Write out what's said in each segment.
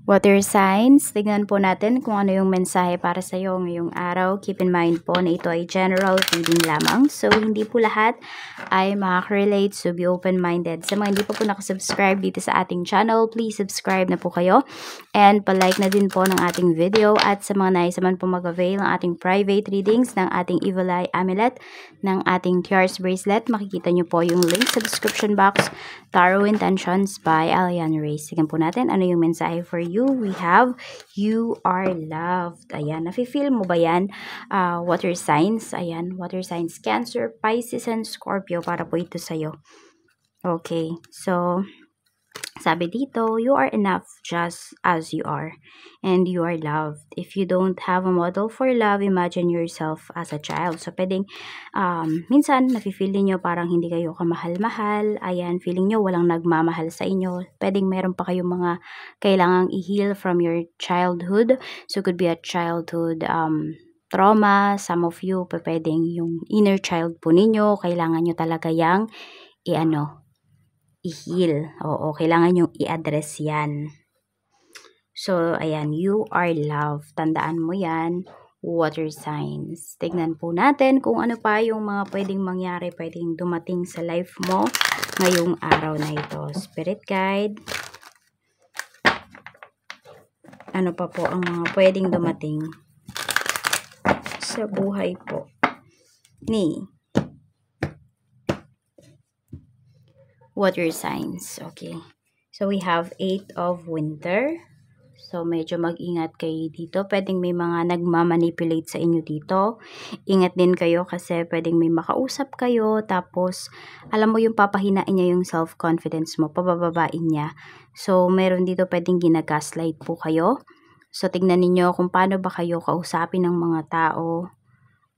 Water signs, tignan po natin kung ano yung mensahe para sa iyo ngayong araw. Keep in mind po na ito ay general reading lamang. So, hindi po lahat ay makaka-relate. So, be open-minded. Sa mga hindi po nakasubscribe dito sa ating channel, please subscribe na po kayo. And palike na din po ng ating video. At sa mga nais naman po mag-avail ng ating private readings, ng ating Evil Eye Amulet, ng ating Tears Bracelet, makikita nyo po yung link sa description box. Tarot Intentions by Alian Reyes. Tignan po natin ano yung mensahe for you. We have, you are loved. Ayan, nafe-feel mo ba yan? Water signs. Ayan, water signs. Cancer, Pisces, and Scorpio. Para po ito sa'yo. Okay, so sabi dito, you are enough just as you are. And you are loved. If you don't have a model for love, imagine yourself as a child. So, pwedeng, minsan, nafe-feel nyo parang hindi kayo kamahal-mahal. Ayan, feeling nyo walang nagmamahal sa inyo. Pwedeng meron pa kayong mga kailangang i-heal from your childhood. So, could be a childhood trauma. Some of you, pwedeng yung inner child po ninyo, kailangan nyo talaga yang i-heal. Oo, kailangan yung i-address yan. So, ayan, you are loved. Tandaan mo yan, water signs. Tignan po natin kung ano pa yung mga pwedeng mangyari, pwedeng dumating sa life mo ngayong araw na ito. Spirit guide. Ano pa po ang mga pwedeng dumating sa buhay po ni water signs. Okay. So, we have 8 of winter. So, medyo mag-ingat kayo dito. Pwedeng may mga nagmamanipulate sa inyo dito. Ingat din kayo kasi pwedeng may makausap kayo. Tapos, alam mo yung papahinain niya yung self-confidence mo. Pabababain niya. So, meron dito pwedeng ginagaslight po kayo. So, tignan ninyo kung paano ba kayo kausapin ng mga tao.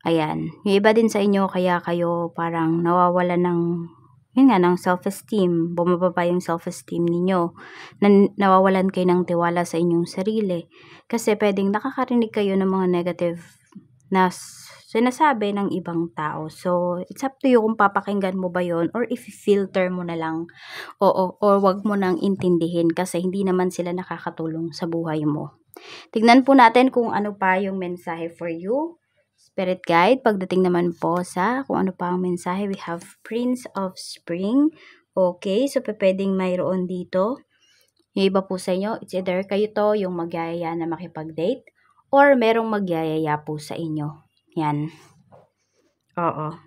Ayan. Yung iba din sa inyo, kaya kayo parang nawawala ng ng self-esteem, bumababa yung self-esteem ninyo, nawawalan kayo ng tiwala sa inyong sarili, kasi pwedeng nakakarinig kayo ng mga negative na sinasabi ng ibang tao. So, it's up to you kung papakinggan mo ba yon or if filter mo na lang, or wag mo nang intindihin kasi hindi naman sila nakakatulong sa buhay mo. Tignan po natin kung ano pa yung mensahe for you. Spirit guide, pagdating naman po sa kung ano pa ang mensahe, we have Prince of Spring. Okay, so pwedeng mayroon dito. Yung iba po sa inyo, it's either kayo to yung magyayaya na makipag-date or merong magyayaya po sa inyo. Yan. Oo.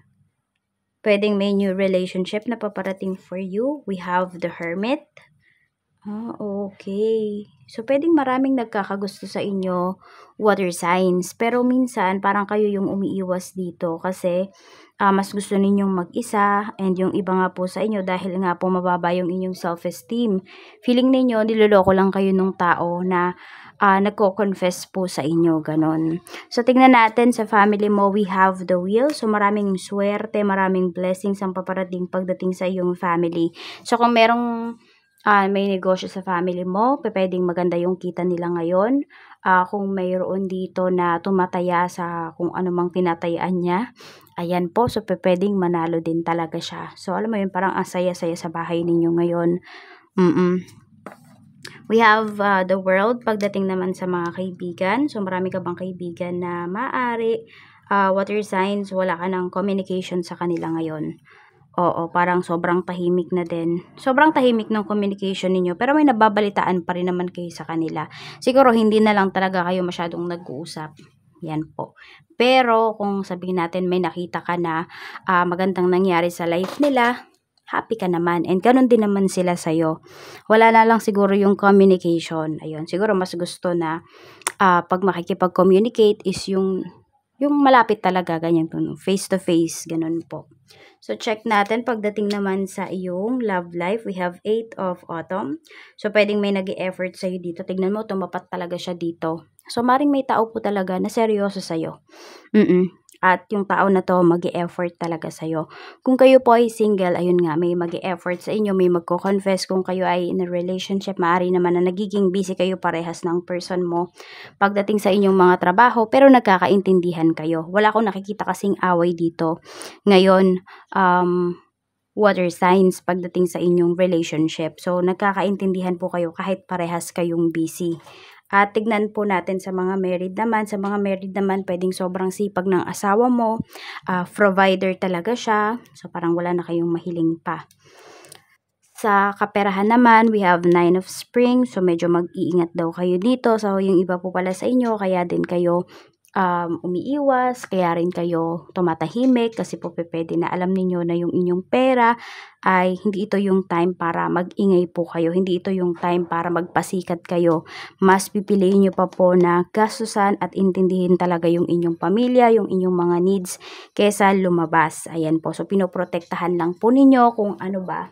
Pwedeng may new relationship na paparating for you. We have the Hermit. Okay. So, pwedeng maraming nagkakagusto sa inyo, water signs. Pero minsan, parang kayo yung umiiwas dito kasi mas gusto ninyong mag-isa, and yung iba nga po sa inyo, dahil nga po mababa yung inyong self-esteem, feeling ninyo, niloloko lang kayo ng tao na nagko-confess po sa inyo, ganon. So, tignan natin sa family mo, we have the wheel. So, maraming swerte, maraming blessings ang paparating pagdating sa iyong family. So, kung merong may negosyo sa family mo, pwedeng maganda yung kita nila ngayon. Kung mayroon dito na tumataya sa kung ano mang tinatayaan niya, ayan po, so pwedeng manalo din talaga siya. So, alam mo yun, parang ang saya-saya sa bahay ninyo ngayon. We have the world, pagdating naman sa mga kaibigan. So, marami ka bang kaibigan na maaari, water signs, wala ka ng communication sa kanila ngayon? Oo, parang sobrang tahimik na din. Sobrang tahimik ng communication ninyo, pero may nababalitaan pa rin naman kayo sa kanila. Siguro hindi na lang talaga kayo masyadong nag-uusap. Yan po. Pero kung sabihin natin may nakita ka na magandang nangyari sa life nila, happy ka naman. And ganun din naman sila sa'yo. Wala na lang siguro yung communication. Ayun, siguro mas gusto na pag makikipag-communicate is yung malapit talaga, ganyan po, face to face, ganun po. So, check natin pagdating naman sa iyong love life. We have 8 of autumn. So, pwedeng may nag-e-effort sa'yo dito. Tignan mo, tumapat talaga siya dito. So, maring may tao po talaga na seryoso sa'yo. At yung tao na to, mag-e-effort talaga sa'yo. Kung kayo po ay single, ayun nga, may mag-e-effort sa inyo, may magko-confess. Kung kayo ay in a relationship, maaari naman na nagiging busy kayo parehas ng person mo pagdating sa inyong mga trabaho, pero nagkakaintindihan kayo. Wala akong nakikita kasing away dito. Ngayon, water signs pagdating sa inyong relationship. So, nagkakaintindihan po kayo kahit parehas kayong busy. At tignan po natin sa mga married naman. Sa mga married naman, pwedeng sobrang sipag ng asawa mo. Provider talaga siya. So, parang wala na kayong mahiling pa. Sa kaperahan naman, we have 9 of spring. So, medyo mag-iingat daw kayo dito. So, yung iba po pala sa inyo, kaya din kayo umiiwas, kaya rin kayo tumatahimik kasi po pwede na alam niyo na yung inyong pera ay hindi ito yung time para mag-ingay po kayo, hindi ito yung time para magpasikat kayo. Mas pipiliin niyo pa po na gastusan at intindihin talaga yung inyong pamilya, yung inyong mga needs kaysa lumabas. Ayan po, so pinoprotektahan lang po ninyo kung ano ba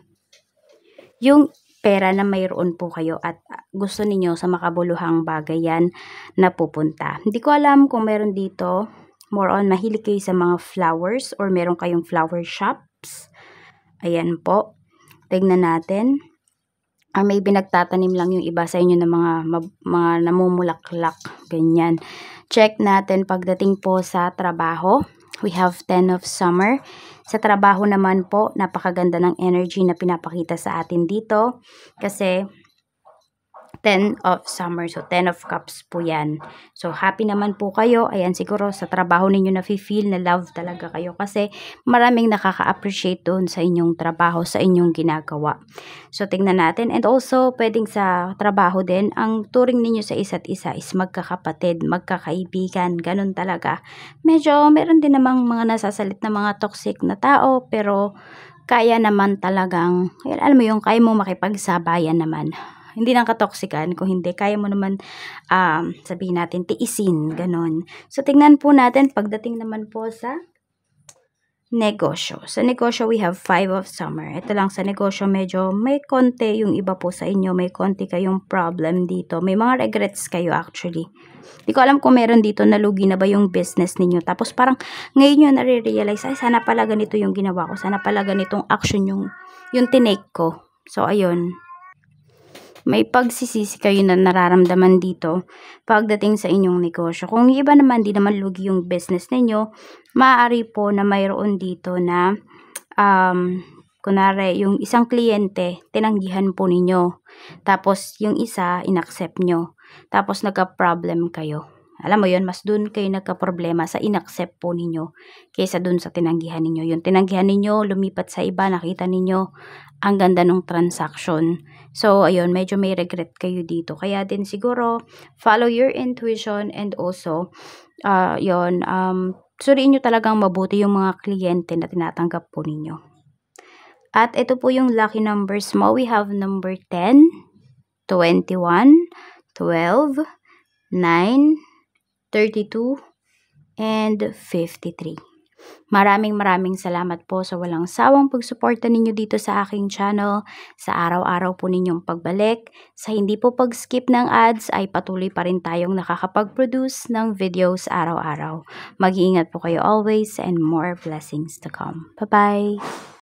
yung pera na mayroon po kayo at gusto niyo sa makabuluhang bagay yan na pupunta. Hindi ko alam kung meron dito, more on mahilig kayo sa mga flowers or meron kayong flower shops. Ayan po. Tignan natin. May binagtatanim lang yung iba sa inyo ng mga namumulaklak. Ganyan. Check natin pagdating po sa trabaho. We have 10 of summer. Sa trabaho naman po, napakaganda ng energy na pinapakita sa atin dito. Kasi 10 of summer. So, 10 of cups po yan. So, happy naman po kayo. Ayan, siguro sa trabaho ninyo na-feel na love talaga kayo. Kasi maraming nakaka-appreciate doon sa inyong trabaho, sa inyong ginagawa. So, tingnan natin. And also, pwedeng sa trabaho din, ang turing ninyo sa isa't isa is magkakapatid, magkakaibigan. Ganun talaga. Medyo, meron din namang mga nasasalit na mga toxic na tao, pero kaya naman talagang, alam mo yung kaya mo makipagsabayan naman. Hindi lang katoksikan, kung hindi, kaya mo naman sabihin natin, tiisin, ganon. So, tingnan po natin, pagdating naman po sa negosyo. Sa negosyo, we have 5 of summer. Ito lang sa negosyo, medyo may konti yung iba po sa inyo, may konti kayong problem dito. May mga regrets kayo actually. Hindi ko alam kung meron dito nalugi na ba yung business ninyo. Tapos parang ngayon nyo nare-realize, ay sana pala ganito yung ginawa ko. Sana pala ganitong action yung tinake ko. So, ayun. May pagsisisi kayo na nararamdaman dito pagdating sa inyong negosyo. Kung iba naman, di naman lugi yung business ninyo, maaari po na mayroon dito na, kunwari, yung isang kliyente, tinanggihan po ninyo. Tapos, yung isa, inaccept nyo. Tapos, nagka-problem kayo. Alam mo yun, mas dun kayo nagka-problema sa inaccept po ninyo kaysa dun sa tinanggihan ninyo. Yung tinanggihan ninyo, lumipat sa iba, nakita ninyo, ang ganda ng transaction. So, ayun, medyo may regret kayo dito. Kaya din siguro, follow your intuition and also, suriin nyo talagang mabuti yung mga kliyente na tinatanggap po ninyo. At ito po yung lucky numbers mo. We have number 10, 21, 12, 9, 32, and 53. Maraming salamat po sa walang sawang pagsuporta ninyo dito sa aking channel, sa araw-araw po ninyong pagbalik. Sa hindi po pag-skip ng ads ay patuloy pa rin tayong nakakapag-produce ng videos araw-araw. Mag-iingat po kayo always and more blessings to come. Bye-bye!